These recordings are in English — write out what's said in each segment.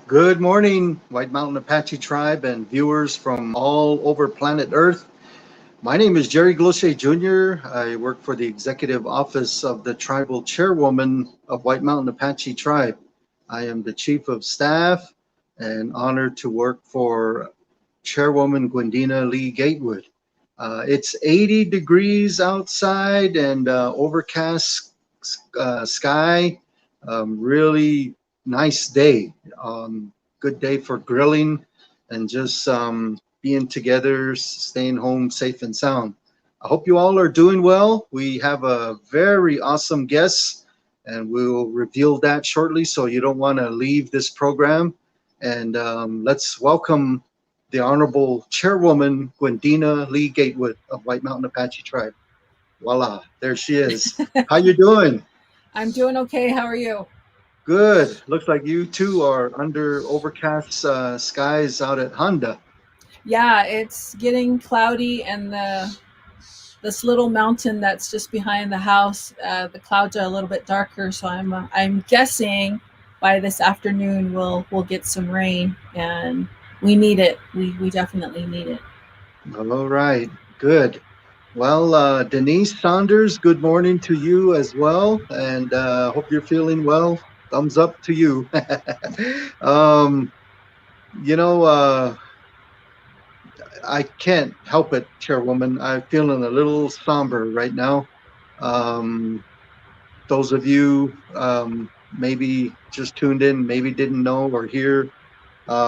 Good morning, White Mountain Apache Tribe and viewers from all over planet Earth. My name is Jerry Gloshay Jr. I work for the Executive Office of the Tribal Chairwoman of White Mountain Apache Tribe. I am the Chief of Staff and honored to work for Chairwoman Gwendena Lee-Gatewood. It's 80 degrees outside and overcast sky. Really nice day. Good day for grilling and just being together, staying home safe and sound. I hope you all are doing well. We have a very awesome guest, and we'll reveal that shortly, so you don't want to leave this program. And let's welcome the Honorable Chairwoman Gwendena Lee-Gatewood of White Mountain Apache Tribe. Voila, there she is. How you doing? I'm doing okay. How are you? Good. Looks like you two are under overcast skies out at Honda. Yeah, it's getting cloudy, and this little mountain that's just behind the house, the clouds are a little bit darker. So I'm guessing by this afternoon we'll get some rain, and we need it. We definitely need it. All right. Good. Well, Denise Saunders, good morning to you as well, and hope you're feeling well. Thumbs up to you. um, you know, I can't help it, Chairwoman. I'm feeling a little somber right now. Um, those of you maybe just tuned in, maybe didn't know or hear,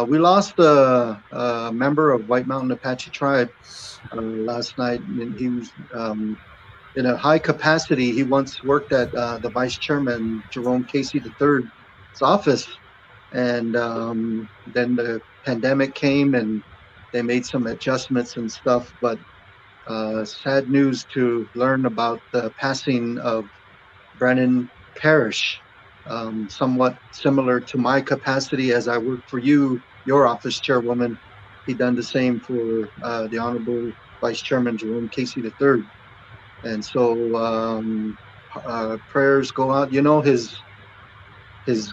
we lost a member of White Mountain Apache Tribe last night. And he was in a high capacity. He once worked at the Vice Chairman Jerome Casey III's office, and then the pandemic came and they made some adjustments and stuff. But sad news to learn about the passing of Brennan Parrish, somewhat similar to my capacity as I work for you, your office, Chairwoman. He done the same for the Honorable Vice Chairman Jerome Casey III. And so prayers go out. You know, his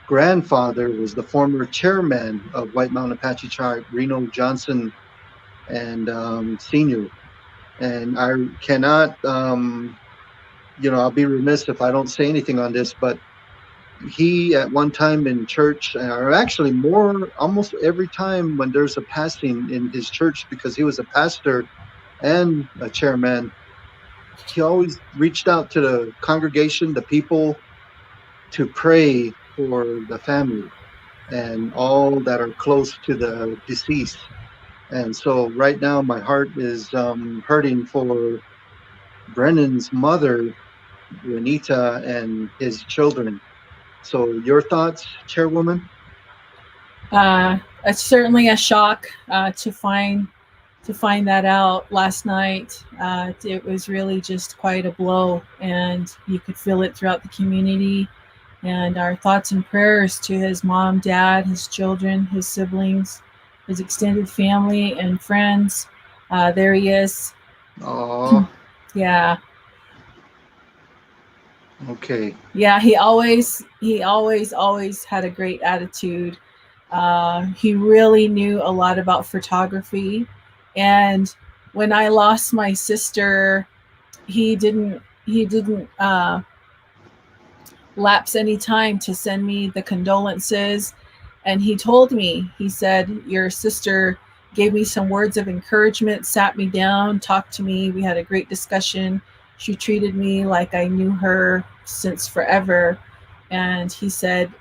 grandfather was the former chairman of White Mountain Apache Tribe, Reno Johnson and Senior. And I cannot, I'll be remiss if I don't say anything on this, but he at one time in church, or actually more, almost every time when there's a passing in his church, because he was a pastor and a chairman, he always reached out to the congregation, the people, to pray for the family and all that are close to the deceased. And so right now my heart is hurting for Brennan's mother, Juanita, and his children. So your thoughts, Chairwoman? It's certainly a shock to find that out last night. It was really just quite a blow, and you could feel it throughout the community. And our thoughts and prayers to his mom, dad, his children, his siblings, his extended family and friends. There he is. Oh. Yeah. Okay. Yeah, he always had a great attitude. He really knew a lot about photography. And when I lost my sister, he didn't lapse any time to send me the condolences. And he told me, he said, your sister gave me some words of encouragement, sat me down, talked to me. We had a great discussion. She treated me like I knew her since forever. And he said,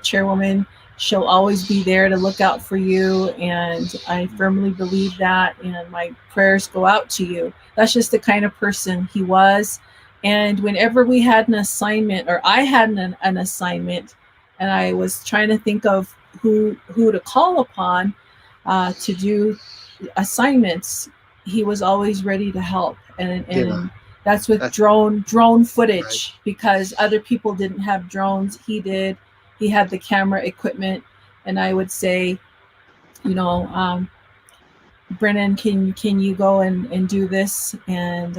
Chairwoman, she'll always be there to look out for you. And I firmly believe that. And my prayers go out to you. That's just the kind of person he was. And whenever we had an assignment, or I had an assignment, and I was trying to think of who to call upon to do assignments, he was always ready to help. And that's with drone footage, right? Because other people didn't have drones. He did. He had the camera equipment. And I would say, Brennan, can you go and do this? And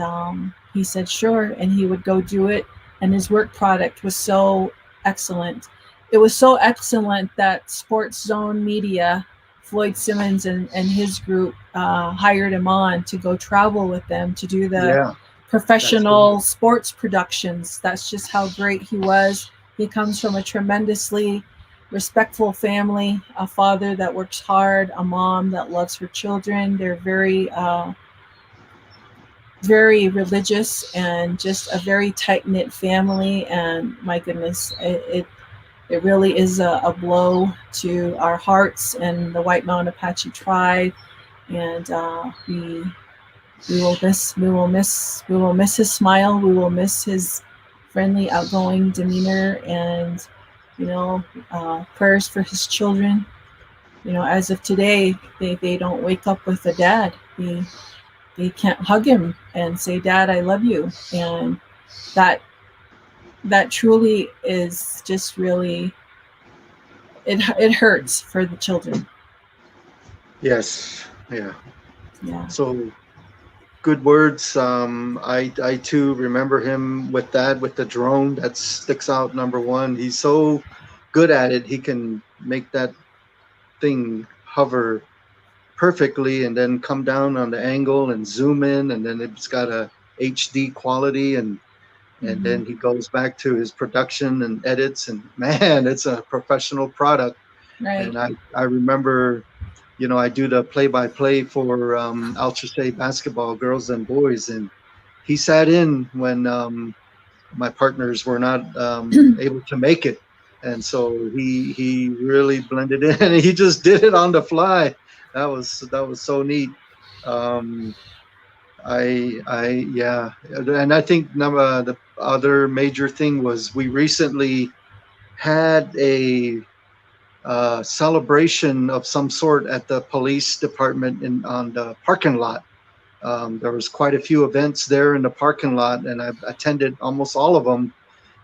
he said, sure. And he would go do it. And his work product was so excellent. it was so excellent that Sports Zone Media, Floyd Simmons and his group hired him on to go travel with them to do the Yeah, that's good. professional sports productions. That's just how great he was. He comes from a tremendously respectful family, a father that works hard, a mom that loves her children. They're very religious and just a very tight knit family. And my goodness, it really is a blow to our hearts and the White Mountain Apache tribe. And we will miss his smile. We will miss his friendly, outgoing demeanor, and prayers for his children. As of today, they don't wake up with a dad. They can't hug him and say, "Dad, I love you," and that truly is just really it hurts for the children. Yes, yeah. Yeah. So good words. I too remember him with that, with the drone. That sticks out number one. He's so good at it. He can make that thing hover perfectly and then come down on the angle and zoom in, and then it's got a HD quality, and Mm-hmm. then he goes back to his production and edits, and man, it's a professional product. Right. And I remember, I do the play-by-play for Ultra State basketball, girls and boys, and he sat in when my partners were not able to make it, and so he really blended in, and he just did it on the fly. That was so neat. Um, yeah, and I think the other major thing was we recently had a celebration of some sort at the police department on the parking lot. There was quite a few events there in the parking lot, and I attended almost all of them.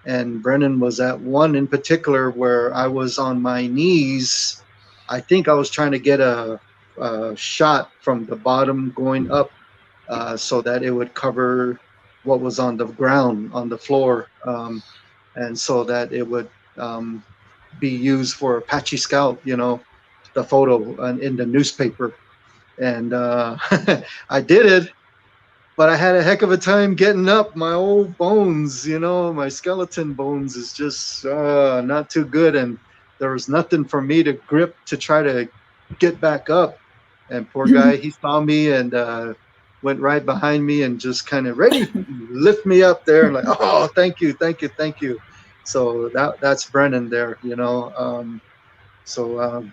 And Brennan was at one in particular where I was on my knees. I think I was trying to get a shot from the bottom going up, so that it would cover what was on the ground, on the floor, and so that it would um, be used for Apache Scout, the photo in the newspaper. And I did it, but I had a heck of a time getting up. My old bones, my skeleton bones is just not too good. And there was nothing for me to grip to try to get back up. And poor guy, he saw me and went right behind me and just kind of ready lift me up there and like, oh, thank you, thank you, thank you. So that's Brennan there, So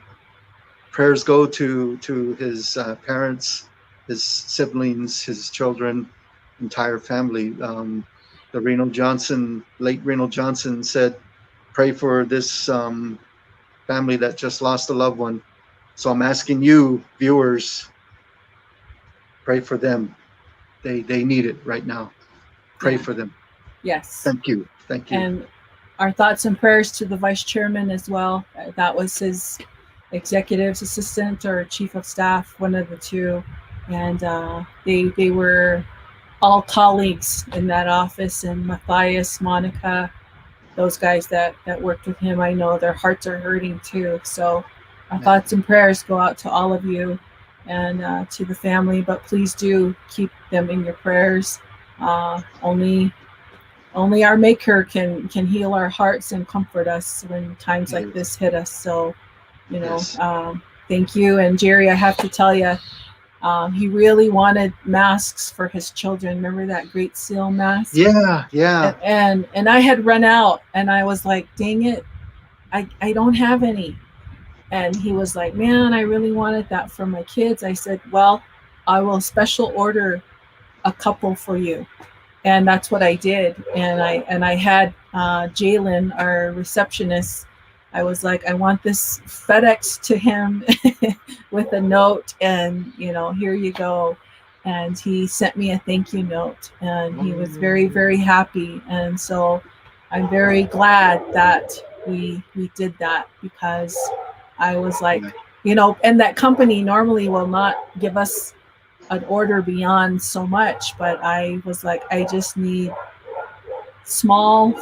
prayers go to his parents, his siblings, his children, entire family. The late Reno Johnson said, pray for this family that just lost a loved one. So I'm asking you, viewers, pray for them. They need it right now. Pray Yeah. for them. Yes. Thank you. Thank you. And our thoughts and prayers to the vice chairman as well. That was his executive assistant or chief of staff, one of the two. And they were all colleagues in that office. And Matthias, Monica, those guys that worked with him, I know their hearts are hurting too. So our thoughts and prayers go out to all of you and to the family. But please do keep them in your prayers. Only our Maker can heal our hearts and comfort us when times like this hit us. So, Yes. Thank you. And Jerry, I have to tell you, he really wanted masks for his children. Remember that Great Seal mask? Yeah, yeah. And I had run out, and I was like, dang it, I don't have any. And he was like, man, I really wanted that for my kids. I said, well, I will special order a couple for you. And that's what I did. And I had Jalen, our receptionist, I was like, I want this FedEx to him with a note, and here you go. And he sent me a thank you note, and he was very, very happy. And so I'm very glad that we did that, because I was like, and that company normally will not give us an order beyond so much, but I was like, I just need small,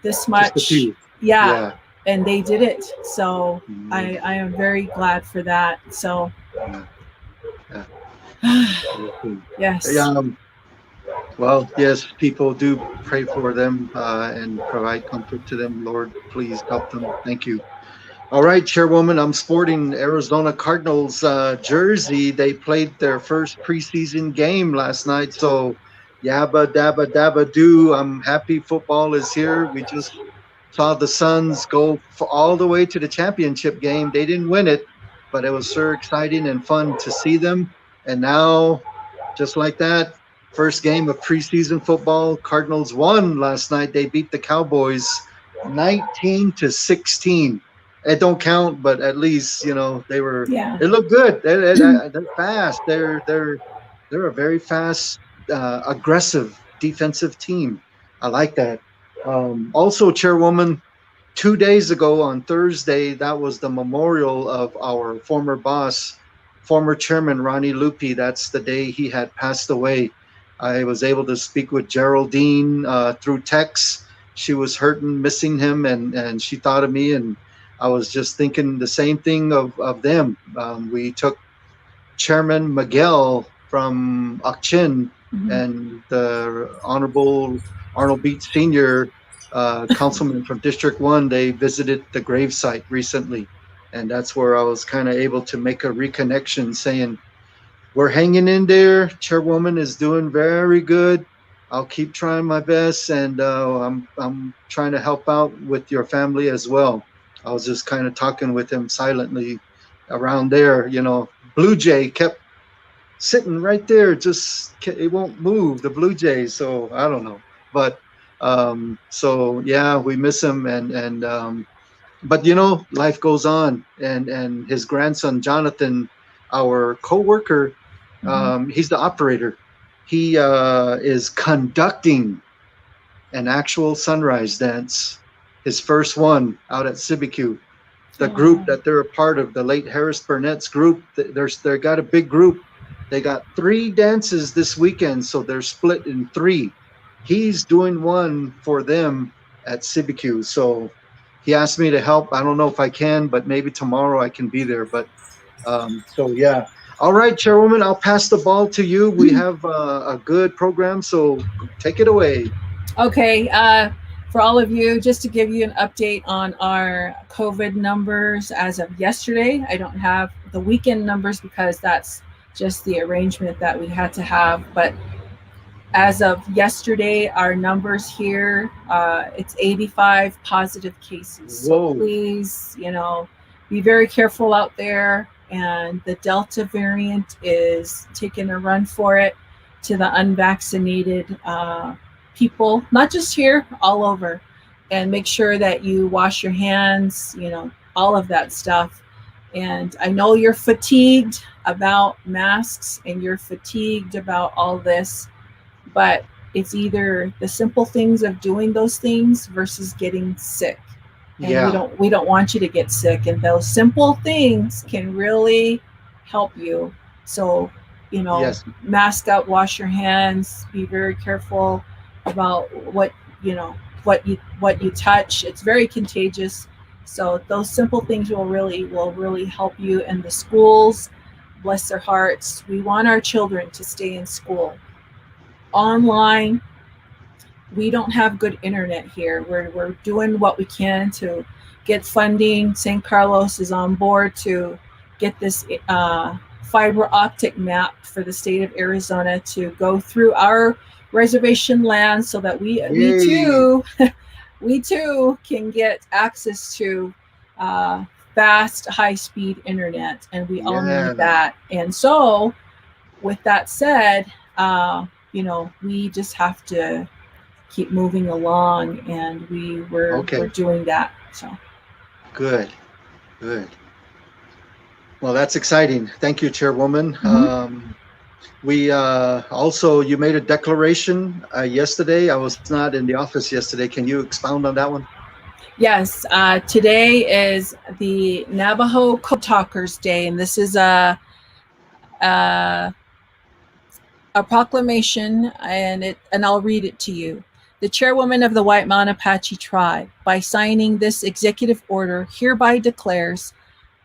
this much. Just a few. Yeah. Yeah. and they did it. So Mhm. I am very glad for that. So Yeah. Yeah. Okay. Yeah. yes. Well, yes, people do pray for them and provide comfort to them. Lord, please help them. Thank you. All right, Chairwoman, I'm sporting Arizona Cardinals jersey. They played their first preseason game last night. So, yabba dabba dabba do. I'm happy football is here. We just saw the Suns go all the way to the championship game. They didn't win it, but it was so exciting and fun to see them. And now, just like that, first game of preseason football, Cardinals won last night. They beat the Cowboys 19-16. It don't count, but at least they were. Yeah. They look good. They're fast. They're a very fast, aggressive defensive team. I like that. Also, Chairwoman, 2 days ago on Thursday, that was the memorial of our former boss, former chairman Ronnie Lupi. That's the day he had passed away. I was able to speak with Geraldine through text. She was hurting, missing him, and she thought of me, and I was just thinking the same thing of them. We took Chairman Miguel from Akchin Mhm. and the Honorable Arnold Beach Sr., councilman from District 1. They visited the gravesite recently. And that's where I was kind of able to make a reconnection saying, we're hanging in there. Chairwoman is doing very good. I'll keep trying my best, and I'm trying to help out with your family as well. I was just kind of talking with him silently around there. Blue Jay kept sitting right there, just it won't move. The Blue Jays, so I don't know, but so yeah, we miss him, and but life goes on, and his grandson Jonathan, our co-worker, Mhm. he's the operator. He is conducting an actual sunrise dance, his first one out at CBQ. The group Oh. that they're a part of, the late Harris Burnett's group, they got a big group. They got 3 dances this weekend, so they're split in 3. He's doing one for them at CBQ, so he asked me to help. I don't know if I can, but maybe tomorrow I can be there. But so yeah. All right, Chairwoman, I'll pass the ball to you. We have a good program, so take it away. Okay, for all of you, just to give you an update on our COVID numbers as of yesterday. I don't have the weekend numbers because that's just the arrangement that we had to have. But as of yesterday, our numbers here, it's 85 positive cases. So Whoa. please, be very careful out there. And the Delta variant is taking a run for it to the unvaccinated people, not just here, all over. And make sure that you wash your hands, all of that stuff. And I know you're fatigued about masks and you're fatigued about all this, but it's either the simple things of doing those things versus getting sick, and we Yeah. don't want you to get sick, and those simple things can really help you. So Yes. mask up, wash your hands, be very careful about you know what you touch. It's very contagious, so those simple things will really help you. And the schools, bless their hearts, we want our children to stay in school. Online, we don't have good internet here. We're doing what we can to get funding. St. Carlos is on board to get this fiber optic map for the state of Arizona to go through our reservation land so that we Yay. too we too can get access to fast, high speed internet, and we all need Yeah. that. And so, with that said, we just have to keep moving along, and we're Okay. doing that. So Good. Good. Well, that's exciting. Thank you, Chairwoman. mhm. We also, you made a declaration yesterday. I was not in the office yesterday. Can you expound on that one? Yes, today is the Navajo Code Talkers Day, and this is a proclamation, and I'll read it to you. The chairwoman of the White Mountain Apache Tribe, by signing this executive order, hereby declares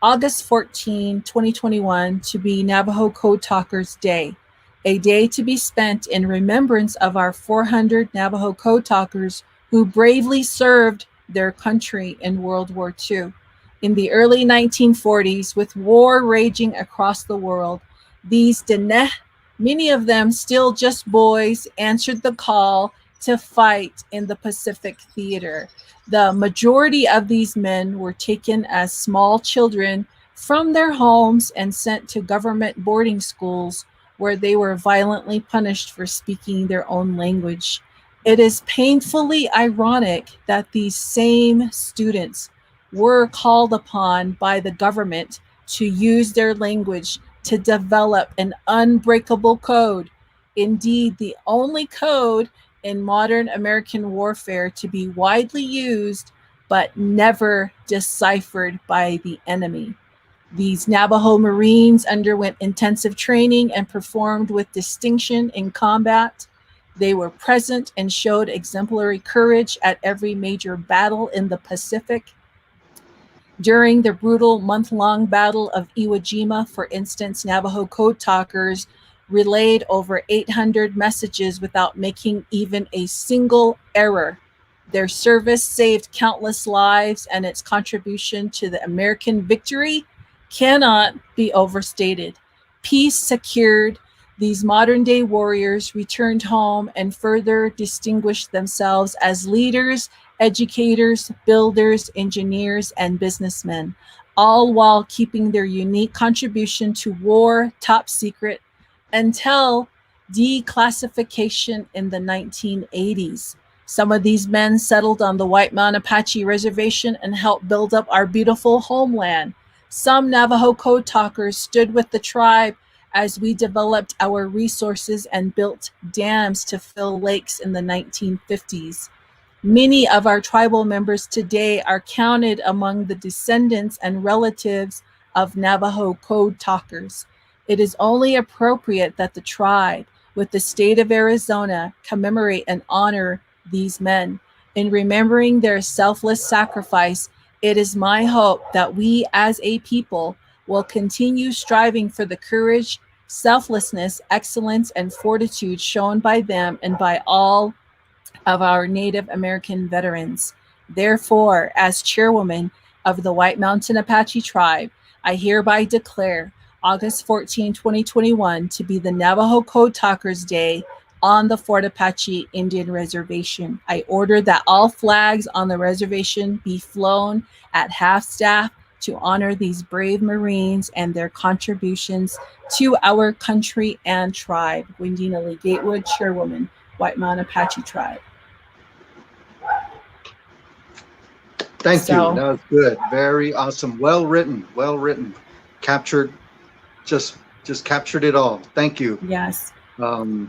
August 14, 2021 to be Navajo Code Talkers Day, a day to be spent in remembrance of our 400 Navajo Code Talkers who bravely served their country in World War II. In the early 1940s, with war raging across the world, these Diné, many of them still just boys, answered the call to fight in the Pacific Theater. The majority of these men were taken as small children from their homes and sent to government boarding schools where they were violently punished for speaking their own language. It is painfully ironic that these same students were called upon by the government to use their language to develop an unbreakable code. Indeed, the only code in modern American warfare to be widely used but never deciphered by the enemy. These Navajo Marines underwent intensive training and performed with distinction in combat. They were present and showed exemplary courage at every major battle in the Pacific. During the brutal month-long Battle of Iwo Jima, for instance, Navajo Code Talkers relayed over 800 messages without making even a single error. Their service saved countless lives, and its contribution to the American victory cannot be overstated. Peace secured, these modern-day warriors returned home and further distinguished themselves as leaders, educators, builders, engineers, and businessmen, all while keeping their unique contribution to war top secret until declassification in the 1980s. Some of these men settled on the White Mountain Apache Reservation and helped build up our beautiful homeland. Some Navajo Code Talkers stood with the tribe as we developed our resources and built dams to fill lakes in the 1950s. Many of our tribal members today are counted among the descendants and relatives of Navajo Code Talkers. It is only appropriate that the tribe, with the state of Arizona, commemorate and honor these men. In remembering their selfless sacrifice, it is my hope that we as a people will continue striving for the courage, selflessness, excellence, and fortitude shown by them and by all of our Native American veterans. Therefore, as chairwoman of the White Mountain Apache Tribe, I hereby declare August 14, 2021 to be the Navajo Code Talkers Day on the Fort Apache Indian Reservation. I order that all flags on the reservation be flown at half-staff to honor these brave Marines and their contributions to our country and tribe. Gwendena Lee-Gatewood, Chairwoman, White Mountain Apache Tribe. Thank you. That was good. Very awesome. Well written. Well written. Captured. Just captured it all. Thank you. Yes. And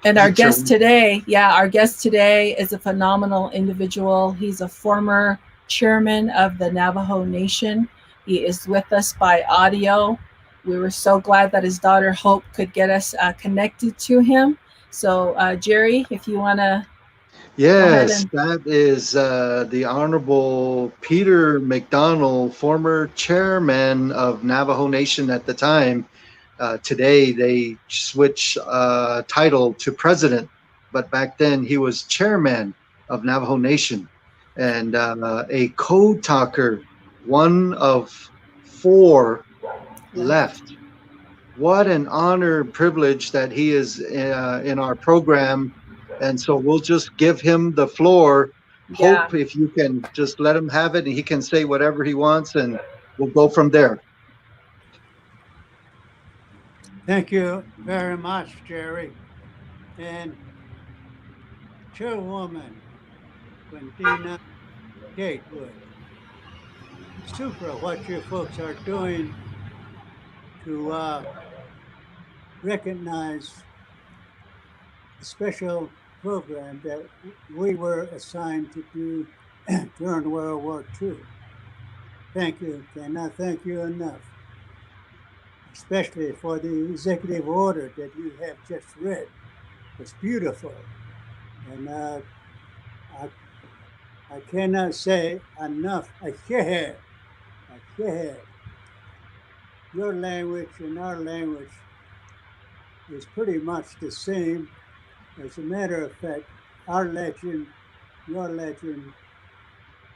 our guest today, our guest today is a phenomenal individual. He's a former chairman of the Navajo Nation. He is with us by audio. We were so glad that his daughter Hope could get us connected to him. So, Jerry, if you want to. Yes, that is the Honorable Peter McDonald, former chairman of Navajo Nation at the time. Today, they switch title to president, but back then he was chairman of Navajo Nation and a code talker, one of 4 left. What an honor and privilege that he is in our program. And so we'll just give him the floor. Yeah. Hope if you can just let him have it and he can say whatever he wants and we'll go from there. Thank you very much, Jerry. And Chairwoman Gwendena Lee-Gatewood. It's super what you folks are doing to recognize the special program that we were assigned to do during World War II. Thank you, cannot thank you enough, especially for the executive order that you have just read. It's beautiful. And I, I cannot say enough. Ahead. Your language and our language is pretty much the same. As a matter of fact, our legend,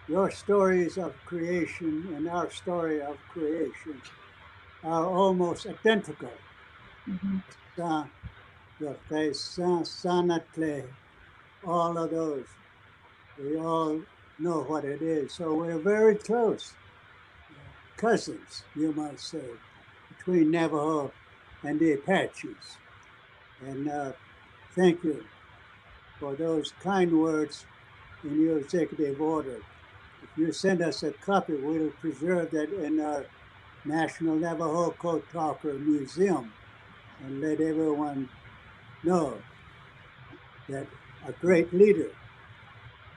your stories of creation and our story of creation are almost identical. Mhm. All of those, we all know what it is. So we're very close, cousins, you might say, between Navajo and the Apaches. And thank you for those kind words in your executive order. If you send us a copy, we'll preserve that in our National Navajo Code Talker Museum and let everyone know that a great leader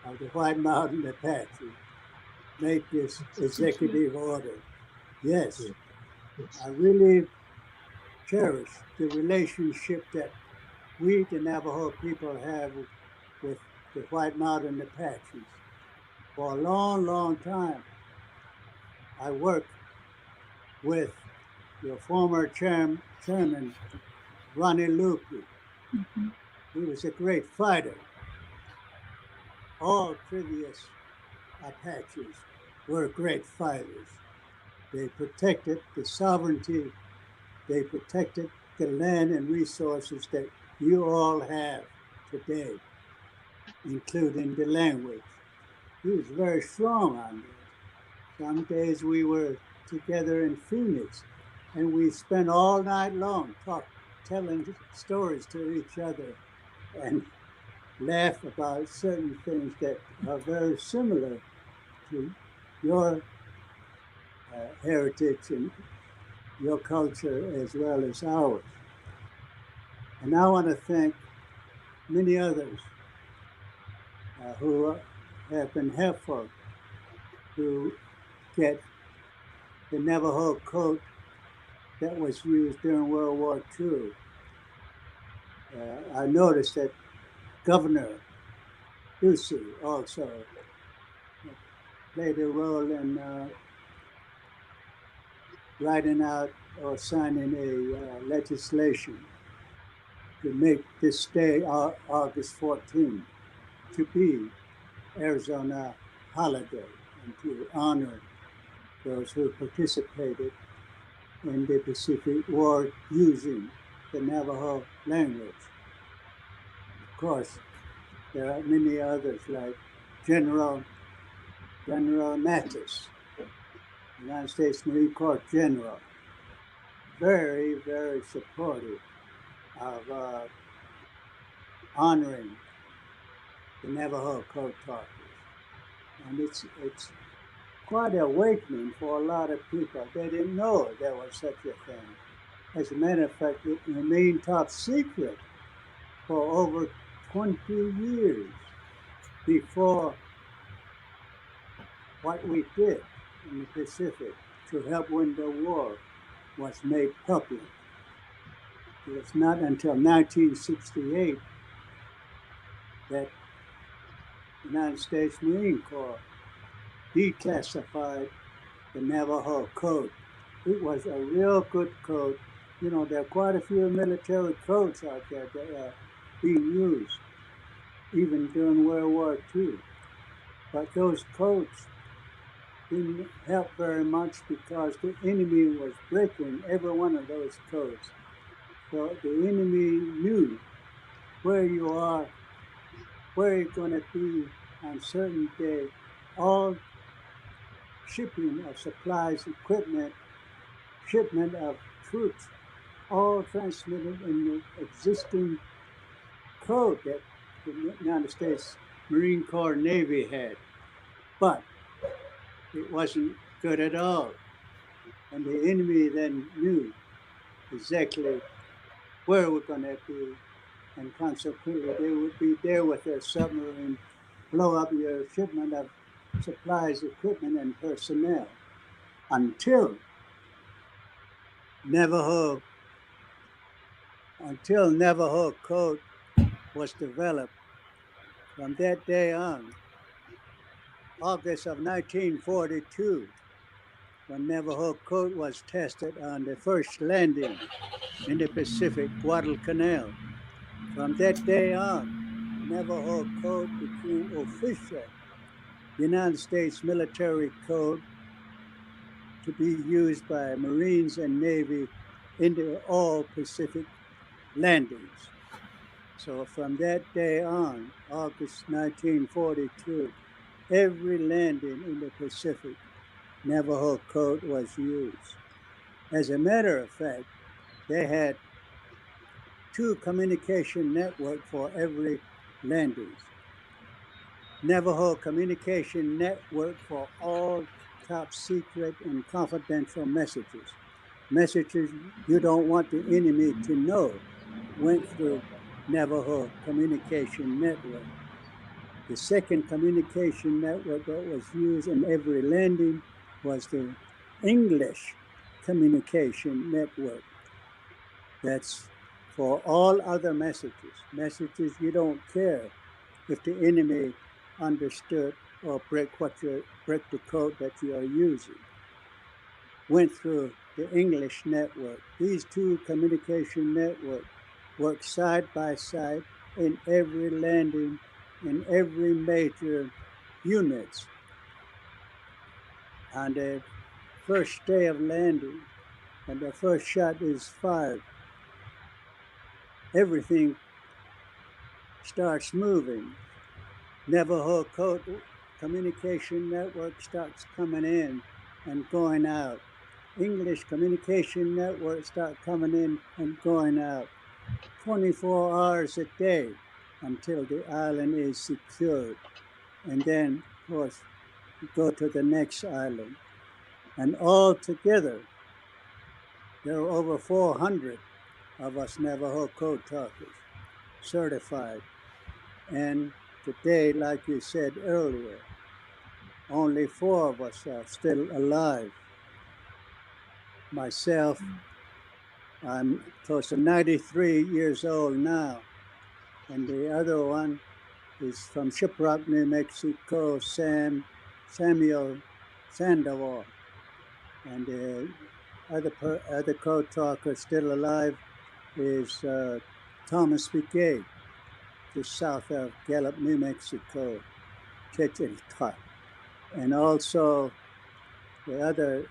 of the White Mountain Apache made this executive order. Yes, I really cherish the relationship that we, the Navajo people, have with the White Mountain Apaches. For a long, long time, I worked with your former chairman, Ronnie Lupi. Mhm. He was a great fighter. All previous Apaches were great fighters. They protected the sovereignty, they protected the land and resources that you all have today, including the language. He was very strong on this. Some days we were together in Phoenix and we spent all night long telling stories to each other and laugh about certain things that are very similar to your heritage and your culture as well as ours. And I want to thank many others who have been helpful to get the Navajo code that was used during World War II. I noticed that Governor Ducey also played a role in writing out or signing a legislation to make this day, August 14th, to be Arizona holiday and to honor those who participated in the Pacific War using the Navajo language. Of course, there are many others like General Mattis, United States Marine Corps General, very, very supportive of honoring the Navajo code talkers. And it's quite an awakening for a lot of people. They didn't know there was such a thing. As a matter of fact, it remained top secret for over 20 years before what we did in the Pacific to help win the war was made public. It was not until 1968 that the United States Marine Corps declassified the Navajo Code. It was a real good code. You know, there are quite a few military codes out there that are being used, even during World War II. But those codes didn't help very much because the enemy was breaking every one of those codes. So the enemy knew where you are, where you're going to be on a certain day. All shipping of supplies, equipment, shipment of troops, all transmitted in the existing code that the United States Marine Corps Navy had. But it wasn't good at all. And the enemy then knew exactly where we're going to be, and consequently they would be there with their submarine, blow up your shipment of supplies, equipment, and personnel until Navajo Code was developed From that day on, August of 1942, when Navajo code was tested on the first landing in the Pacific Guadalcanal. From that day on, Navajo code became official United States military code to be used by Marines and Navy in the all Pacific landings. So from that day on, August 1942, every landing in the Pacific, Navajo code was used. As a matter of fact, they had two communication networks for every landings. Navajo Communication Network for all top secret and confidential messages. Messages you don't want the enemy to know went through Navajo Communication Network. The second communication network that was used in every landing was the English Communication Network. That's for all other messages. Messages you don't care if the enemy understood or break the code that you are using. Went through the English network. These two communication networks work side by side in every landing, in every major units. On the first day of landing, when the first shot is fired, everything starts moving. Navajo code communication network starts coming in and going out. English communication network start coming in and going out 24 hours a day until the island is secured. And then, of course, you go to the next island. And all together, there are over 400 of us Navajo code talkers certified. And today, like you said earlier, only 4 of us are still alive. Myself, I'm close to 93 years old now. And the other one is from Shiprock, New Mexico, Samuel Sandoval. And the other code talker still alive is Thomas Piquet, just south of Gallup, New Mexico, Chechiltah. And also the other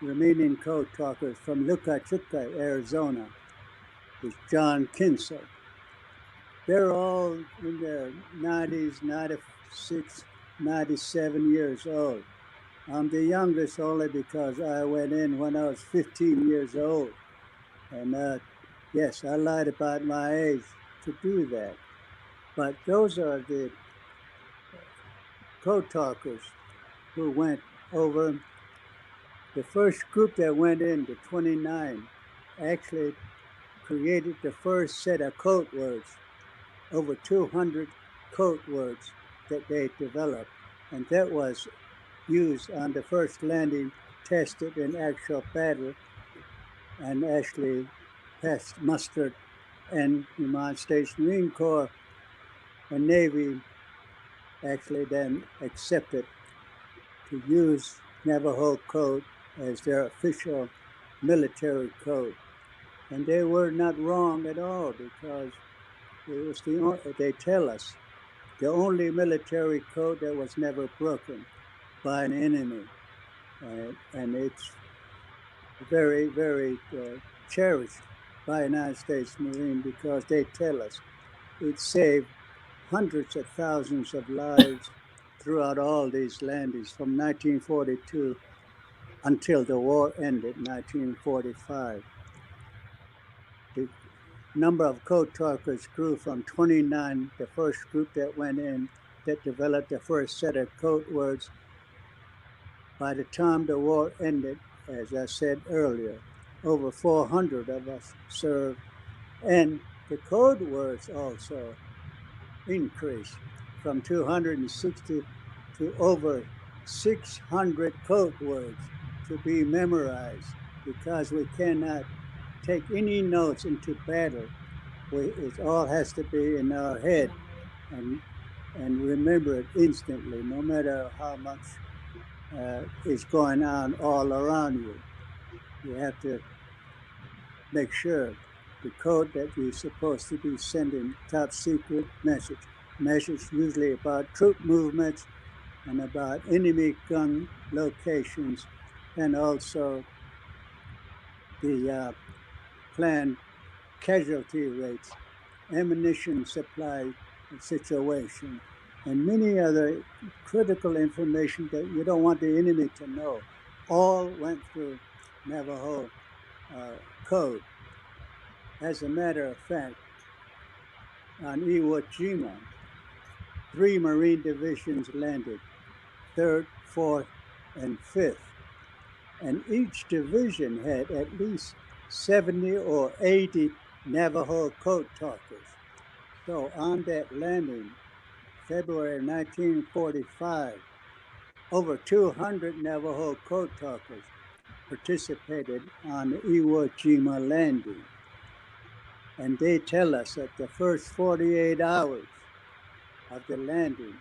remaining code talkers from Luca Chuca, Arizona, is John Kinsel. They're all in their 90s, 96, 97 years old. I'm the youngest only because I went in when I was 15 years old. And yes, I lied about my age to do that. But those are the code talkers who went over. The first group that went in, the 29, actually created the first set of code words, over 200 code words that they developed. And that was used on the first landing, tested in actual battle, and actually passed muster. And the United States Marine Corps and Navy actually then accepted to use Navajo code as their official military code. And they were not wrong at all, because it was they tell us, the only military code that was never broken by an enemy. And it's very, very cherished by the United States Marine, because they tell us it saved hundreds of thousands of lives throughout all these landings from 1942 until the war ended in 1945. The number of code talkers grew from 29, the first group that went in, that developed the first set of code words. By the time the war ended, as I said earlier, over 400 of us served, and the code words also increased from 260 to over 600 code words to be memorized, because we cannot take any notes into battle. It all has to be in our head. And and remember it instantly, no matter how much is going on all around you. You have to make sure the code that you're supposed to be sending, top secret message usually about troop movements and about enemy gun locations, and also the planned casualty rates, ammunition supply situation, and many other critical information that you don't want the enemy to know, all went through Navajo code. As a matter of fact, on Iwo Jima, 3 Marine divisions landed, 3rd, 4th, and 5th. And each division had at least 70 or 80 Navajo code talkers. So on that landing, February 1945, over 200 Navajo code talkers participated on the Iwo Jima landing. And they tell us that the first 48 hours of the landing,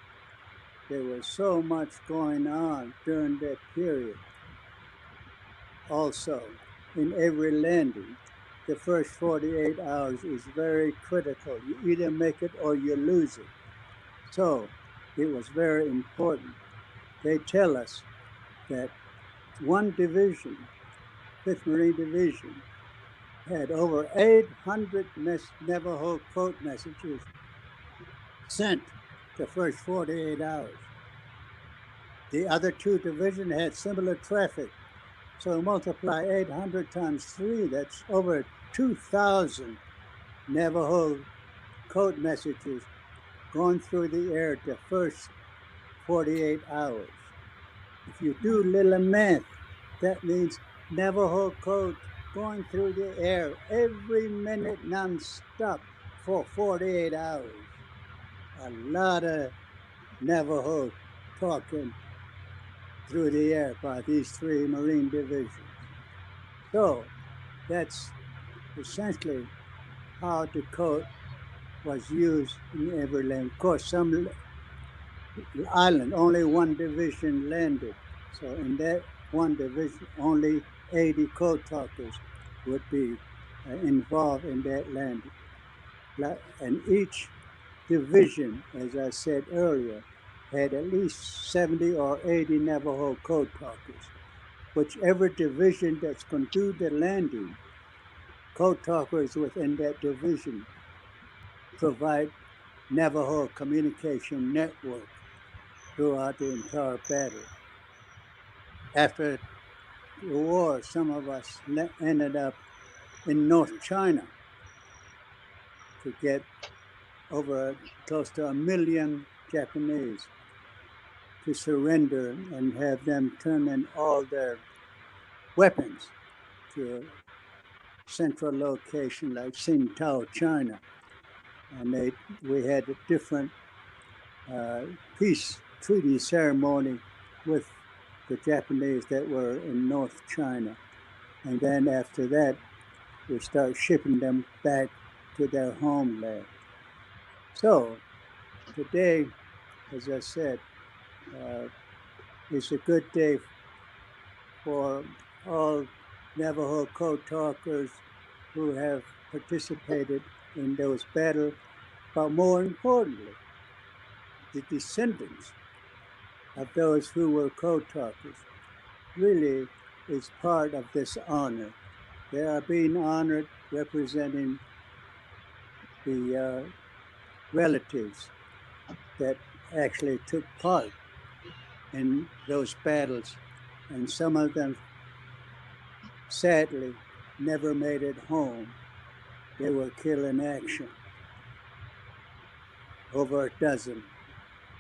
there was so much going on during that period. Also, in every landing, the first 48 hours is very critical. You either make it or you lose it. So it was very important. They tell us that one division, 5th Marine Division, had over 800 Navajo code messages sent the first 48 hours. The other 2 divisions had similar traffic. So multiply 800 times 3, that's over 2,000 Navajo code messages going through the air the first 48 hours. If you do little math, that means Navajo code going through the air every minute non-stop for 48 hours. A lot of Navajo talking through the air by these 3 Marine divisions. So that's essentially how the code was used in every land. Of course, some island, only 1 division landed. So in that 1 division, only 80 code talkers would be involved in that landing. And each division, as I said earlier, had at least 70 or 80 Navajo code talkers. Whichever division that's going to do the landing, code talkers within that division provide Navajo communication network throughout the entire battle. After the war, some of us ended up in North China to get over close to 1 million Japanese to surrender and have them turn in all their weapons to a central location like Tsingtao, China. And we had a different peace treaty ceremony with the Japanese that were in North China. And then after that, we start shipping them back to their homeland. So today, as I said, is a good day for all Navajo code talkers who have participated in those battles, but more importantly, the descendants of those who were code talkers really is part of this honor. They are being honored representing the relatives that actually took part in those battles, and some of them sadly never made it home. They were killed in action. Over a dozen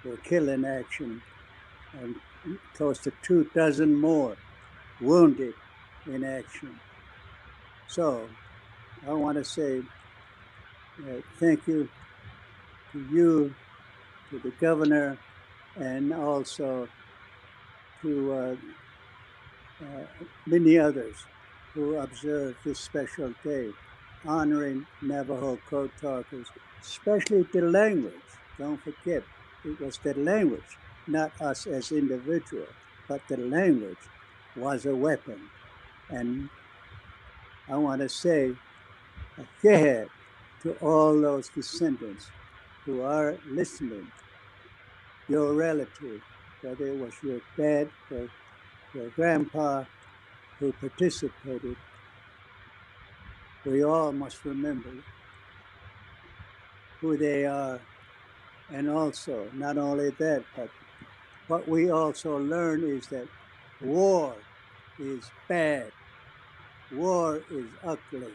were killed in action, and close to 24 more wounded in action. So I want to say thank you to you, to the governor, and also to many others who observe this special day, honoring Navajo code talkers, especially the language. Don't forget, It was the language, not us as individuals, but the language was a weapon. And I want to say ahead to all those descendants who are listening, your relative, whether it was your dad or your grandpa who participated, we all must remember who they are. And also, not only that, but what we also learn is that war is bad. War is ugly.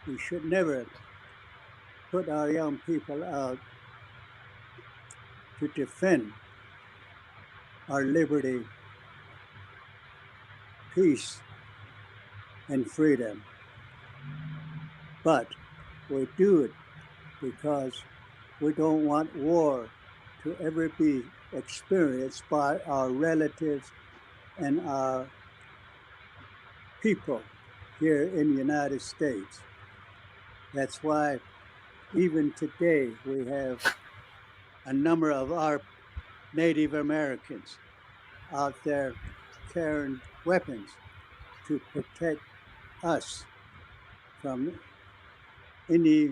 We should never put our young people out to defend our liberty, peace, and freedom. But we do it because we don't want war to ever be experienced by our relatives and our people here in the United States. That's why even today we have a number of our Native Americans out there carrying weapons to protect us from any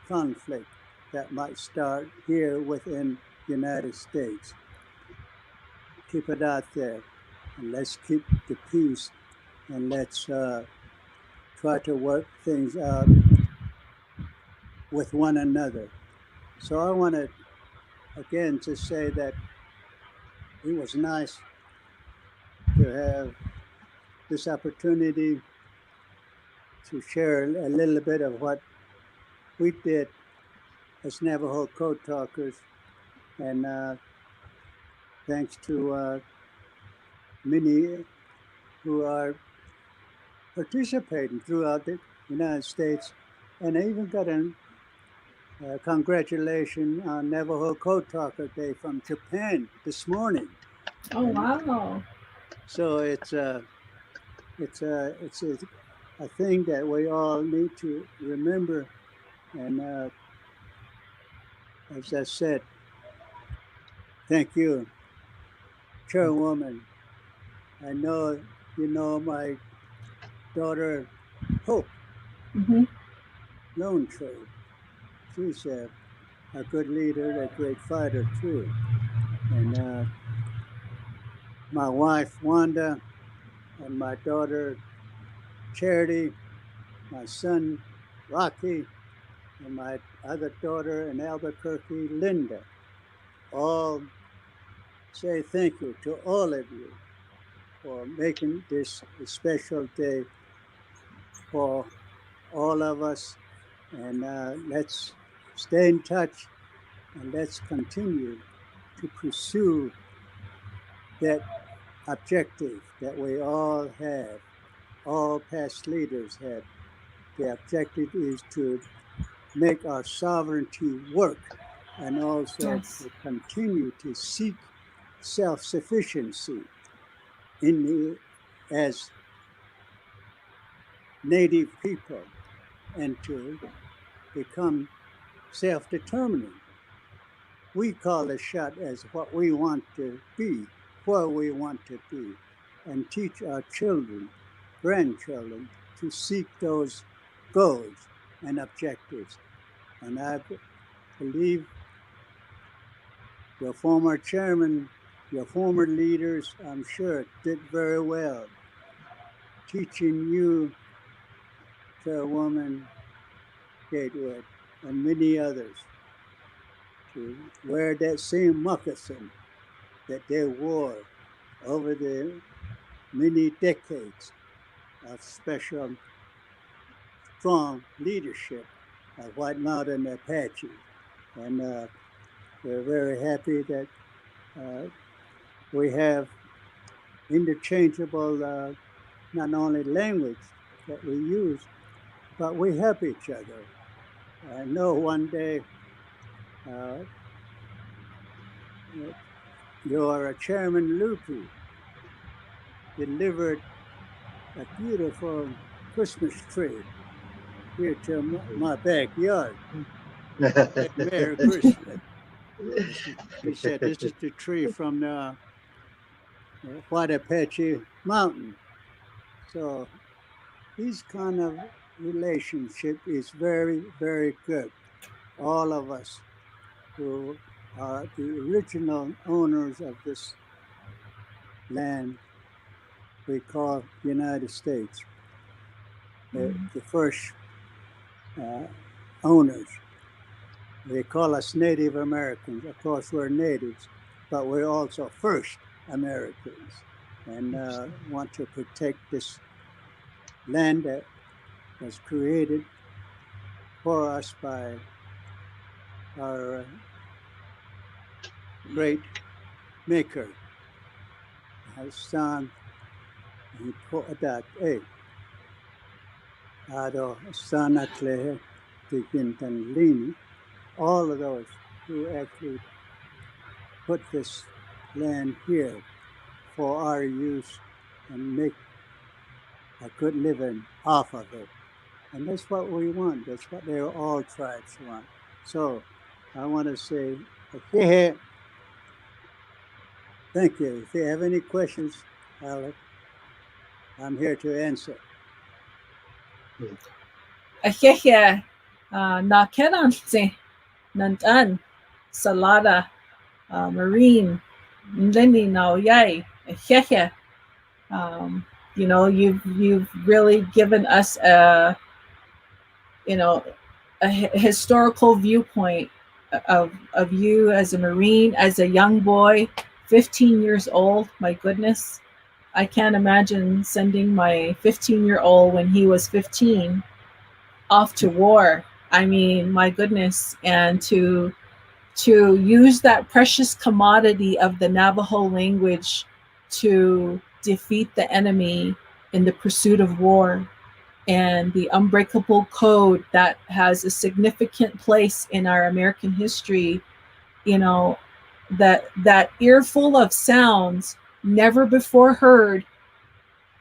conflict that might start here within the United States. Keep it out there, and let's keep the peace, and let's try to work things out with one another. So I want to again to say that it was nice to have this opportunity to share a little bit of what we did as Navajo Code Talkers, and thanks to many who are participating throughout the United States. And I even got a congratulations on Navajo Code Talker Day from Japan this morning. Oh, wow. So it's a thing that we all need to remember. And as I said, thank you, Chairwoman. I know you know my daughter, Hope Lone Trade. She's a good leader, a great fighter too. And my wife, Wanda, and my daughter, Charity, my son, Rocky, and my other daughter in Albuquerque, Linda, all say thank you to all of you for making this a special day for all of us. And let's stay in touch, and let's continue to pursue that objective that we all have, all past leaders had. The objective is to make our sovereignty work, and also Yes. to continue to seek self-sufficiency as Native people, and to become self-determining. We call the shot as what we want to be, where we want to be, and teach our children, grandchildren, to seek those goals and objectives. And I believe your former chairman, your former leaders, I'm sure, did very well teaching you, Chairwoman Gatewood, and many others to wear that same moccasin that they wore over the many decades of special, strong leadership of White Mountain Apache. And we're very happy that we have interchangeable not only language that we use, but we help each other. I know one day your Chairman Lupi delivered a beautiful Christmas tree here to my backyard. Merry Christmas. He said, this is the tree from the White Apache Mountain. So this kind of relationship is very, very good. All of us who are the original owners of this land we call United States, the first owners. They call us Native Americans. Of course, we're natives, but we're also first Americans, and want to protect this land that was created for us by our great maker. Hassan Hipodat A. Ado Sanakle Tigintanlini, all of those who actually put this land here for our use and make a good living off of it. And that's what we want. That's what all tribes want. So I want to say, thank you. If you have any questions, Alec, I'm here to answer. Ahehe, na kenanse, nantan, salada, marine, lini no yay, ahehe. You know, you've really given us a historical viewpoint of you as a Marine, as a young boy, 15 years old. My goodness, I can't imagine sending my 15-year-old when he was 15 off to war. I mean, my goodness, and to use that precious commodity of the Navajo language to defeat the enemy in the pursuit of war, and the unbreakable code that has a significant place in our American history, you know, that earful of sounds never before heard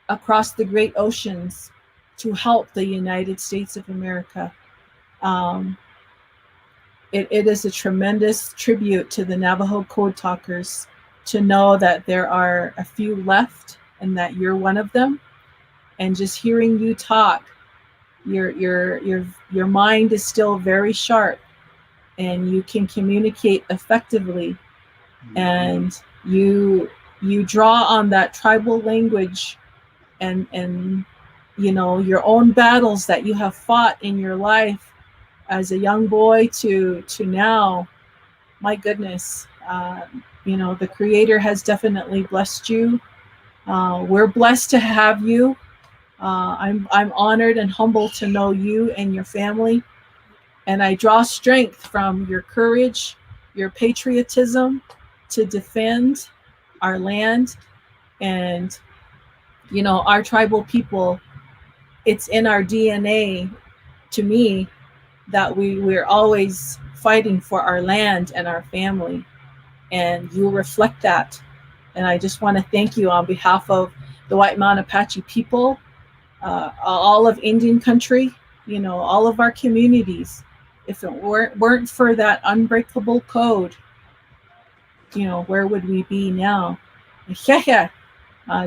across the great oceans to help the United States of America. It is a tremendous tribute to the Navajo code talkers to know that there are a few left and that you're one of them. And just hearing you talk, your mind is still very sharp, and you can communicate effectively, and you draw on that tribal language and you know, your own battles that you have fought in your life as a young boy to now. My goodness, you know, the Creator has definitely blessed you. We're blessed to have you. I'm honored and humbled to know you and your family, and I draw strength from your courage, your patriotism to defend our land and, you know, our tribal people. It's in our DNA, to me, that we're always fighting for our land and our family, and you reflect that. And I just want to thank you on behalf of the White Mountain Apache people, all of Indian country, you know, all of our communities. If it weren't for that unbreakable code, you know, where would we be now?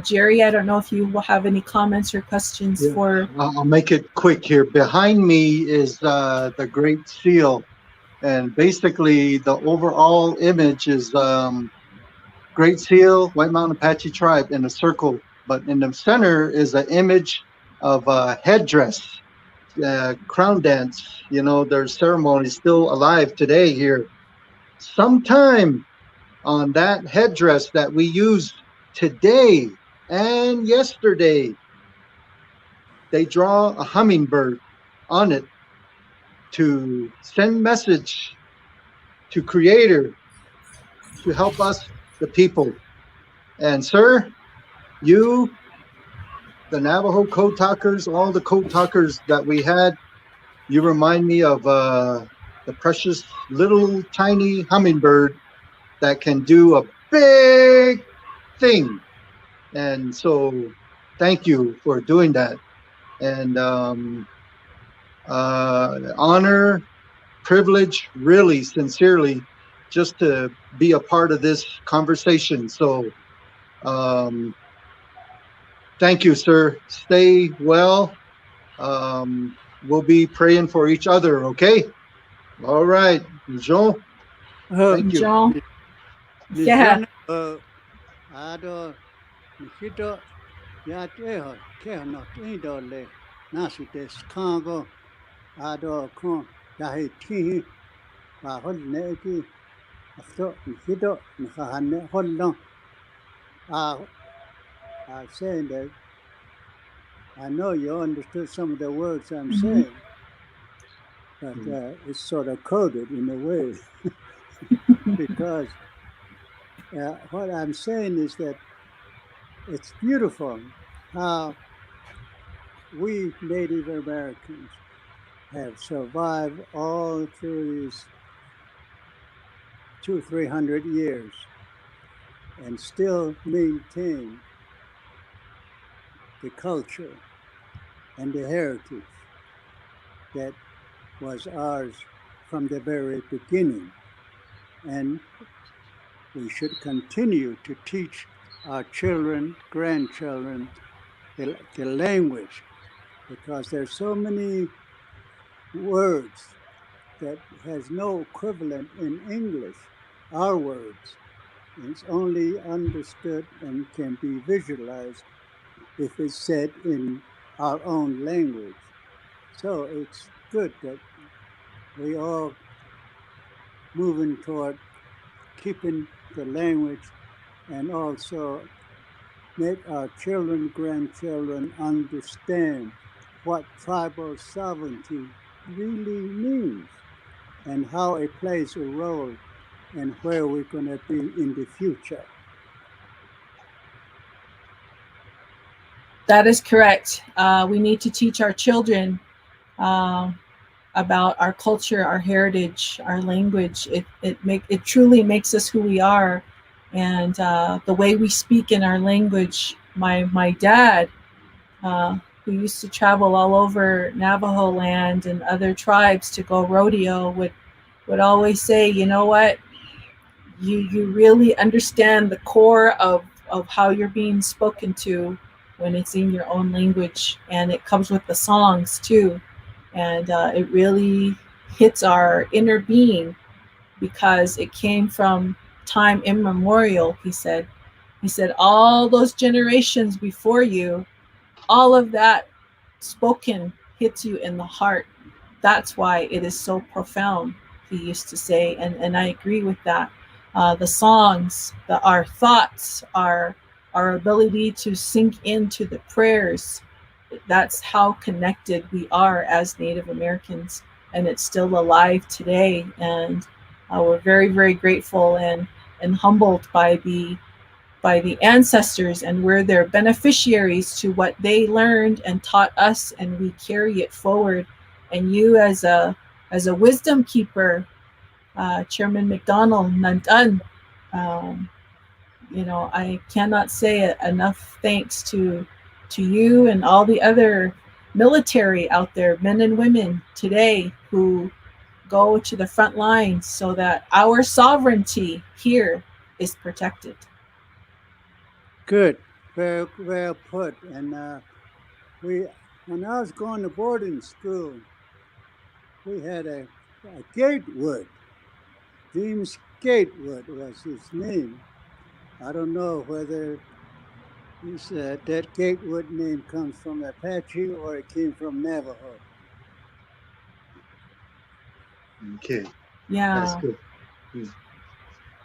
Jerry, I don't know if you will have any comments or questions for. I'll make it quick here. Behind me is the Great Seal, and basically the overall image is Great Seal, White Mountain Apache tribe in a circle, but in the center is an image of a headdress, crown dance. You know, their ceremony is still alive today here. Sometime on that headdress that we use today and yesterday, they draw a hummingbird on it to send message to Creator to help us, the people. And sir, you, the Navajo code talkers, all the code talkers that we had, you remind me of the precious little tiny hummingbird that can do a big thing. And so thank you for doing that. And honor privilege, really, sincerely, just to be a part of this conversation. So, thank you, sir. Stay well. We'll be praying for each other, okay? All right. Jean, thank you. John, yeah. Lijon, ado, nikito, ya teho, keho no tindo le, nasi des kango, ado kon, yahi tihi, ba hol neki, afto, nikito, nikahane holon. Saying that I know you understood some of the words I'm saying, but it's sort of coded in a way because what I'm saying is that it's beautiful how we Native Americans have survived all through these 200-300 years and still maintain the culture and the heritage that was ours from the very beginning. And we should continue to teach our children, grandchildren, the language, because there's so many words that has no equivalent in English, our words. It's only understood and can be visualized if it's said in our own language. So it's good that we all moving toward keeping the language and also make our children, grandchildren understand what tribal sovereignty really means and how it plays a role and where we're going to be in the future. That is correct. We need to teach our children about our culture, our heritage, our language. It truly makes us who we are, and the way we speak in our language. My dad, who used to travel all over Navajo land and other tribes to go rodeo, would always say, you know what, you really understand the core of how you're being spoken to when it's in your own language, and it comes with the songs too, and it really hits our inner being because it came from time immemorial. He said all those generations before you, all of that spoken hits you in the heart. That's why it is so profound, he used to say, and I agree with that. The songs, our thoughts, our ability to sink into the prayers, that's how connected we are as Native Americans, and it's still alive today. And we're very, very grateful and humbled by the ancestors, and we're their beneficiaries to what they learned and taught us, and we carry it forward. And you as a wisdom keeper, Chairman McDonald Nantan, I cannot say enough thanks to you and all the other military out there, men and women today, who go to the front lines so that our sovereignty here is protected. Good, very well put. And when I was going to boarding school, we had a Gatewood. James Gatewood was his name. I don't know whether that Gatewood name comes from Apache or it came from Navajo. Okay. Yeah. That's good.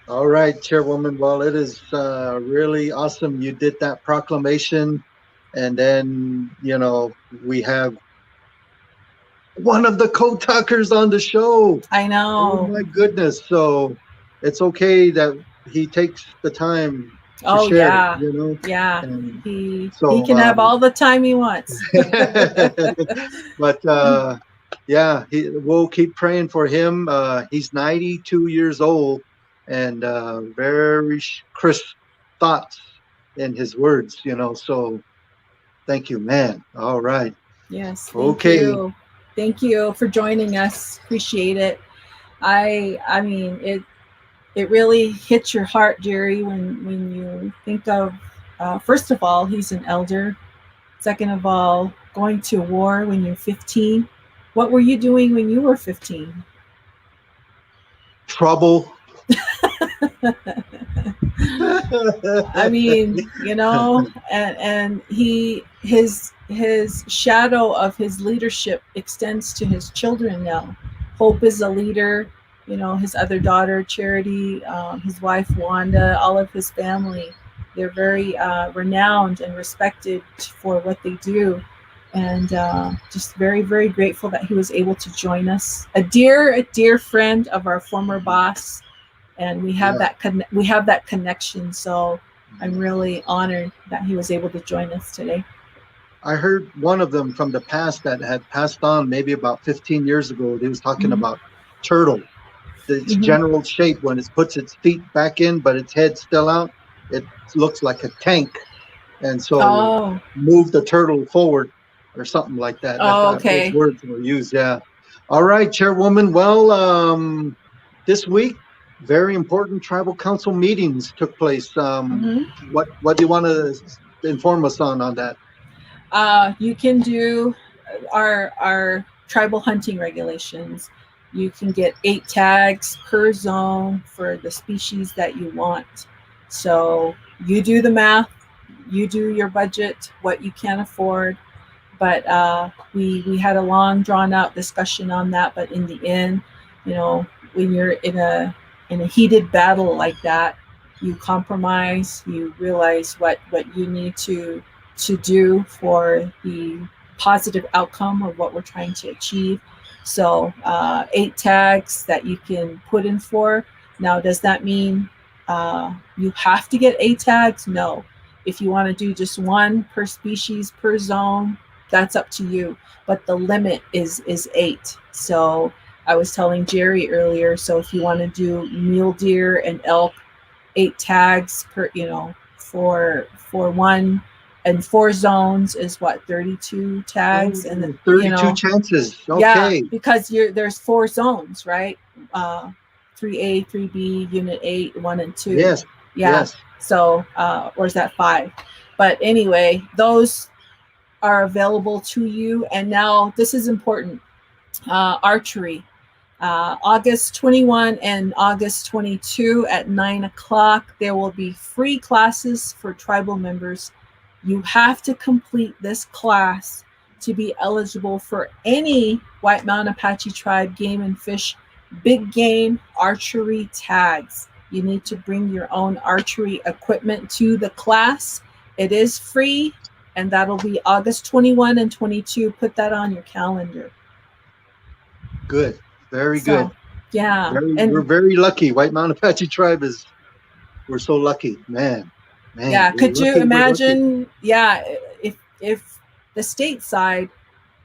All right, Chairwoman. Well, it is really awesome you did that proclamation. And then, we have one of the co-talkers on the show. I know. Oh, my goodness. So it's okay that he takes the time to share, yeah. Yeah. And he so, can have all the time he wants. But we'll keep praying for him. He's 92 years old and very crisp thoughts in his words, so thank you, man. All right. Yes. Okay. Thank you for joining us. Appreciate it. I mean, it really hits your heart, Jerry, when you think of, first of all, he's an elder. Second of all, going to war when you're 15. What were you doing when you were 15? Trouble. I mean, and his shadow of his leadership extends to his children now. Hope is a leader, his other daughter, Charity, his wife, Wanda, all of his family. They're very renowned and respected for what they do. And just very, very grateful that he was able to join us. A dear friend of our former boss, and we have that connection. So I'm really honored that he was able to join us today. I heard one of them from the past that had passed on maybe about 15 years ago. He was talking about turtle. Its general shape, when it puts its feet back in, but its head's still out, it looks like a tank. And so move the turtle forward or something like that. Okay. Those words were used, yeah. All right, Chairwoman. Well, this week, very important tribal council meetings took place. What do you want to inform us on that? You can do our tribal hunting regulations. You can get 8 tags per zone for the species that you want. So you do the math, you do your budget, what you can afford. But we had a long, drawn out discussion on that. But in the end, when you're in a heated battle like that, you compromise. You realize what you need to do for the positive outcome of what we're trying to achieve. So 8 tags that you can put in for. Now, does that mean you have to get 8 tags? No. If you want to do just 1 per species per zone, that's up to you. But the limit is 8. So I was telling Jerry earlier, so if you want to do mule deer and elk, 8 tags per, for 1 and 4 zones is what, 32 tags. And then 32 chances. Okay. Yeah, because there's 4 zones, right? 3A, 3B, Unit 8, 1 and 2. Yes. Yeah. Yes. So, or is that 5? But anyway, those are available to you. And now this is important. Archery. August 21 and August 22 at 9 o'clock, there will be free classes for tribal members. You have to complete this class to be eligible for any White Mountain Apache Tribe game and fish big game archery tags. You need to bring your own archery equipment to the class. It is free, and that'll be August 21 and 22. Put that on your calendar. Good. Very good. Yeah. We're very lucky. White Mountain Apache Tribe we're so lucky. Man. Yeah. Could you imagine? Yeah. If the state side,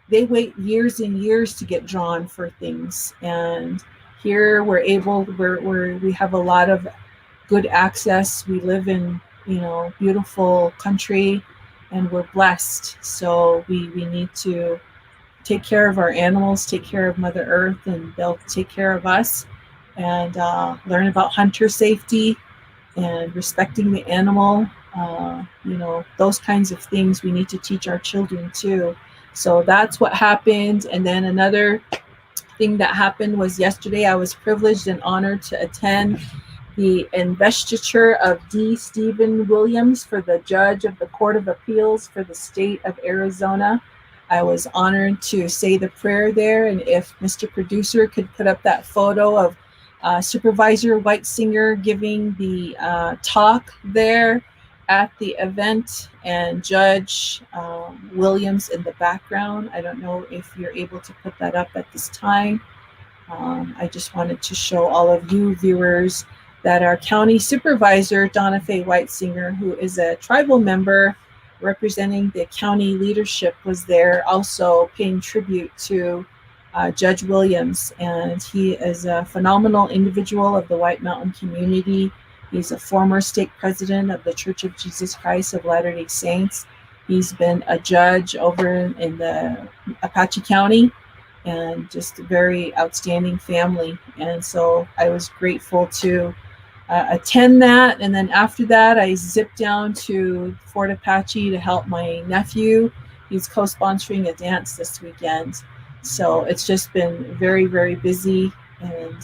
they wait years and years to get drawn for things. And here we have a lot of good access. We live in, beautiful country, and we're blessed. So we need to take care of our animals, take care of Mother Earth, and they'll take care of us, and learn about hunter safety and respecting the animal. Those kinds of things we need to teach our children too. So that's what happened. And then another thing that happened was yesterday, I was privileged and honored to attend the investiture of D. Stephen Williams for the judge of the Court of Appeals for the state of Arizona. I was honored to say the prayer there. And if Mr. Producer could put up that photo of Supervisor Whitesinger giving the talk there at the event, and Judge Williams in the background. I don't know if you're able to put that up at this time. I just wanted to show all of you viewers that our county supervisor, Donna Faye Whitesinger, who is a tribal member representing the county leadership, was there also paying tribute to Judge Williams. And he is a phenomenal individual of the White Mountain community. He's a former stake president of the Church of Jesus Christ of Latter-day Saints. He's been a judge over in the Apache County, and just a very outstanding family. And so I was grateful to attend that. And then after that, I zipped down to Fort Apache to help my nephew. He's co-sponsoring a dance this weekend. So it's just been very, very busy. And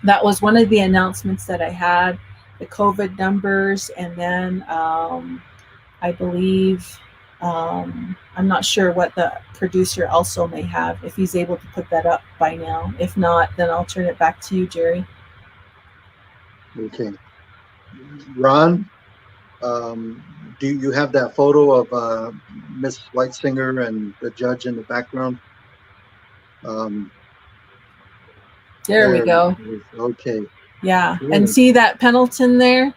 that was one of the announcements that I had, the COVID numbers. And then I believe, I'm not sure what the producer also may have, if he's able to put that up by now. If not, then I'll turn it back to you, Jerry. Okay. Ron, do you have that photo of Miss Whitesinger and the judge in the background? There we go. Okay. Yeah. Good. And see that Pendleton there?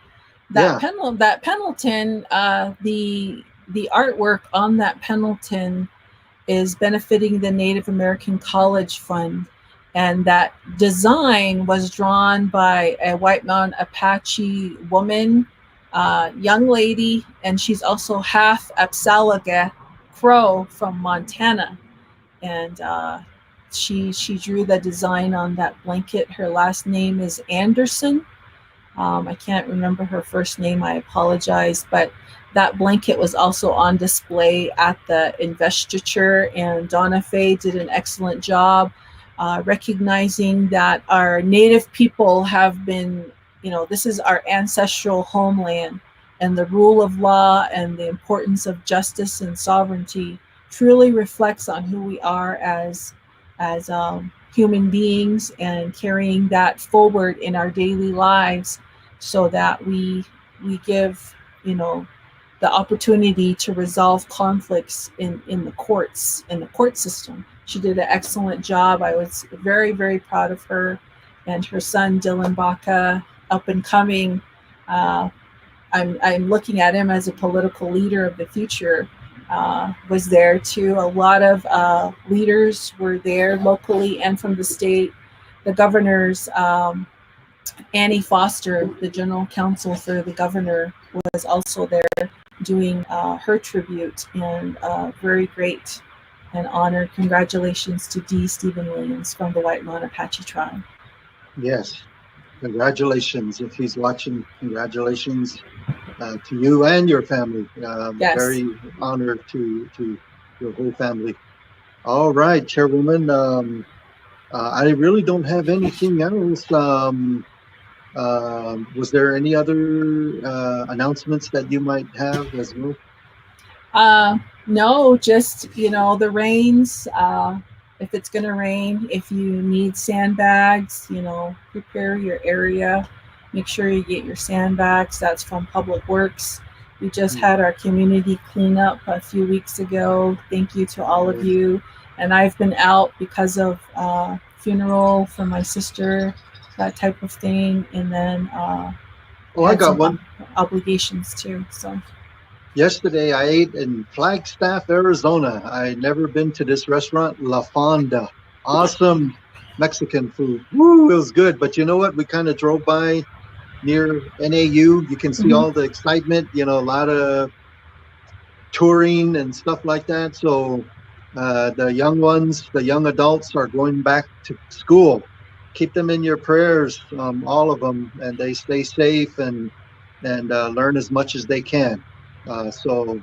That Yeah. that Pendleton, the artwork on that Pendleton is benefiting the Native American College Fund. And that design was drawn by a White Mountain Apache woman, young lady, and she's also half Apsalaga Crow from Montana. And she drew the design on that blanket. Her last name is Anderson. I can't remember her first name, I apologize, but that blanket was also on display at the investiture, and Donna Fay did an excellent job recognizing that our Native people have been, this is our ancestral homeland, and the rule of law and the importance of justice and sovereignty truly reflects on who we are as human beings, and carrying that forward in our daily lives, so that we give the opportunity to resolve conflicts in the courts, in the court system. She did an excellent job. I was very, very proud of her, and her son Dylan Baca, up and coming. I'm looking at him as a political leader of the future. Was there too. A lot of leaders were there locally and from the state. The governors, Annie Foster, the general counsel for the governor, was also there doing her tribute, and very great and honored. Congratulations to D. Stephen Williams from the White Mountain Apache tribe. Yes. Congratulations. If he's watching, congratulations to you and your family. Yes. Very honored to your whole family. All right, Chairwoman. I really don't have anything else. Was there any other announcements that you might have as well? No, just, the rains. If it's going to rain, if you need sandbags, prepare your area. Make sure you get your sandbags. That's from Public Works. We just had our community cleanup a few weeks ago. Thank you to all of you. And I've been out because of funeral for my sister, that type of thing. And then I got one. Obligations too. So yesterday I ate in Flagstaff, Arizona. I'd never been to this restaurant, La Fonda. Awesome Mexican food. Woo, it was good. But you know what? We kind of drove by near NAU. You can see all the excitement, a lot of touring and stuff like that. So the young ones, the young adults are going back to school. Keep them in your prayers, all of them, and they stay safe and learn as much as they can. So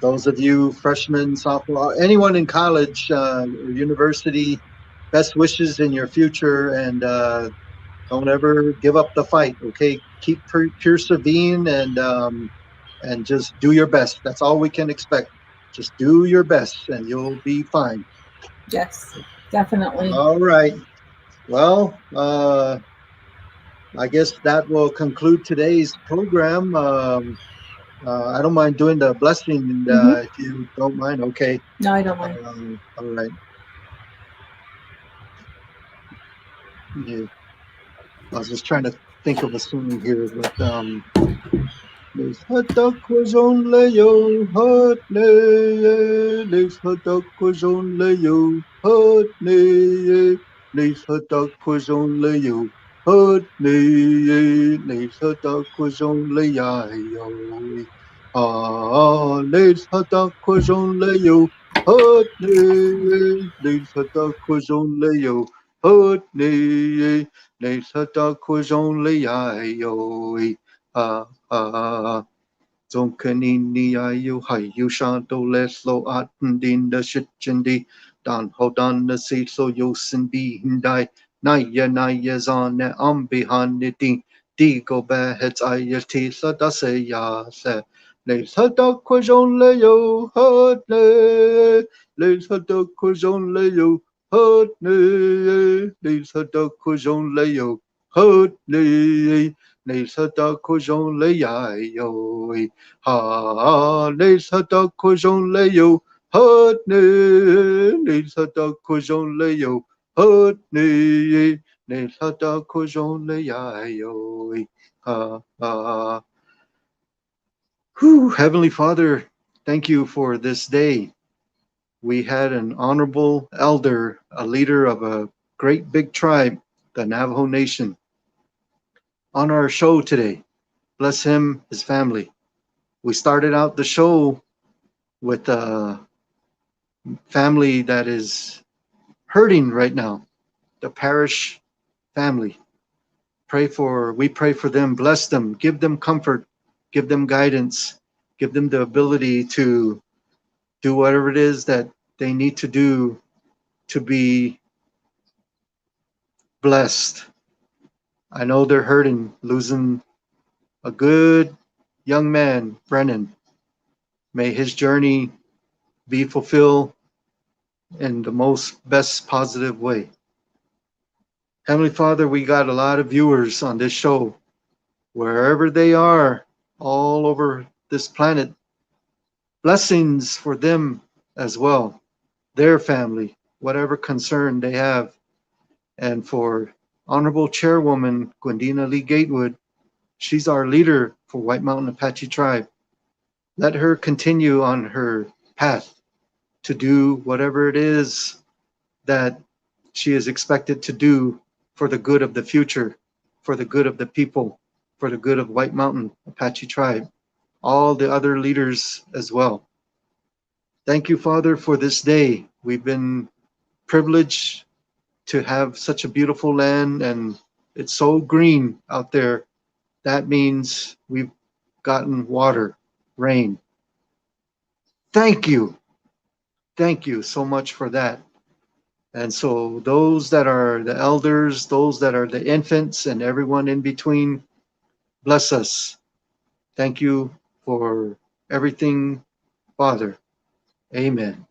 those of you freshmen, sophomore, anyone in college or university, best wishes in your future, and don't ever give up the fight. Okay, keep persevering and just do your best. That's all we can expect. Just do your best, and you'll be fine. Yes, definitely. All right. Well, I guess that will conclude today's program. I don't mind doing the blessing if you don't mind. Okay. No, I don't mind. All right. Yeah. I was just trying to think of a song here, but les hotdogs only yo hot les hotdogs only yo hot les hotdogs only yo hot les hotdogs only yo les hotdogs only yo hot ne, ne sata kujon leo, hot ne sata kujon leo, ha. Zonkanini ayu hayu shanto leslo atendin the shitchendi dan hodan the seat so yosin be hindai naya zon ambihaniti digo behets ayati sa dase ya se le sata kwajon leo hot le sata kwajon leo hot le sata kwajon leo hot le sata kwajon leo ha ne sata kujon leo hot ne sata kujon leo hot ne sata kujon leo ha. Whew, Heavenly Father, thank you for this day. We had an honorable elder, a leader of a great big tribe, the Navajo Nation, on our show today. Bless him, his family. We started out the show with a family that is hurting right now, the parish family. We pray for them, bless them, give them comfort, give them guidance, give them the ability to do whatever it is that they need to do to be blessed. I know they're hurting, losing a good young man, Brennan. May his journey be fulfilled in the most best positive way. Heavenly Father, we got a lot of viewers on this show, wherever they are, all over this planet. Blessings for them as well, their family, whatever concern they have. And for Honorable Chairwoman Gwendena Lee-Gatewood, she's our leader for White Mountain Apache Tribe. Let her continue on her path to do whatever it is that she is expected to do for the good of the future, for the good of the people, for the good of White Mountain Apache Tribe, all the other leaders as well. Thank you, Father, for this day. We've been privileged to have such a beautiful land, and it's so green out there. That means we've gotten water, rain. Thank you. Thank you so much for that. And so those that are the elders, those that are the infants, and everyone in between, bless us. Thank you for everything, Father. Amen.